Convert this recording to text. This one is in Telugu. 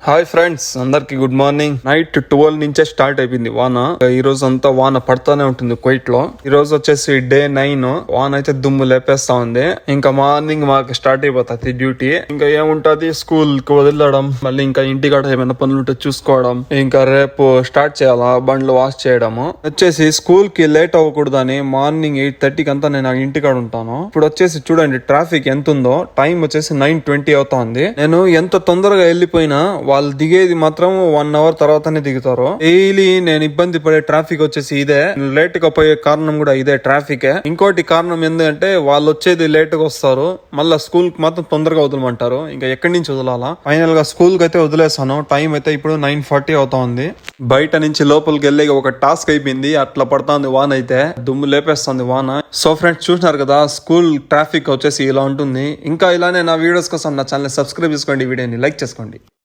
హాయ్ ఫ్రెండ్స్, అందరికి గుడ్ మార్నింగ్. నైట్ 12 నుంచే స్టార్ట్ అయిపోయింది వాన. ఈ రోజు అంతా వాన పడతానే ఉంటుంది కువైట్ లో. ఈ రోజు వచ్చేసి డే 9. వాన అయితే దుమ్ము లేపేస్తా ఉంది. ఇంకా మార్నింగ్ మాకు స్టార్ట్ అయిపోతుంది డ్యూటీ. ఇంకా ఏముంటది, స్కూల్ కి వదిలడం, మళ్ళీ ఇంకా ఇంటికాడ ఏమైనా పనులు ఉంటే చూసుకోవడం, ఇంకా రేపు స్టార్ట్ చేయాలా బండ్లు వాష్ చేయడము. వచ్చేసి స్కూల్ కి లేట్ అవ్వకూడదని మార్నింగ్ 8:30కి అంతా నేను ఇంటికాడ ఉంటాను. ఇప్పుడు వచ్చేసి చూడండి ట్రాఫిక్ ఎంత ఉందో. టైం వచ్చేసి 9:20 అవుతా ఉంది. నేను ఎంత తొందరగా వెళ్ళిపోయినా వాళ్ళు దిగేది మాత్రం 1 అవర్ తర్వాతనే దిగుతారు. డైలీ నేను ఇబ్బంది పడే ట్రాఫిక్ వచ్చేసి ఇదే. లేట్ గా పోయే కారణం కూడా ఇదే ట్రాఫిక్. ఇంకోటి కారణం ఏంటంటే వాళ్ళు వచ్చేది లేట్ గా వస్తారు, మళ్ళీ స్కూల్ కి మాత్రం తొందరగా వదలమంటారు. ఇంకా ఎక్కడి నుంచి వదలాలా? ఫైనల్ గా స్కూల్ కి అయితే వదిలేసాను. టైం అయితే ఇప్పుడు 9:40 అవుతా ఉంది. బయట నుంచి లోపలికి వెళ్ళే ఒక టాస్క్ అయిపోయింది. అట్లా పడుతుంది వాన, అయితే దుమ్ము లేపేస్తుంది వాన. సో ఫ్రెండ్స్, చూసినారు కదా స్కూల్ ట్రాఫిక్ వచ్చేసి ఇలా ఉంటుంది. ఇంకా ఇలానే నా వీడియోస్ కోసం నా ఛానల్ సబ్స్క్రైబ్ చేసుకోండి, వీడియోని లైక్ చేసుకోండి.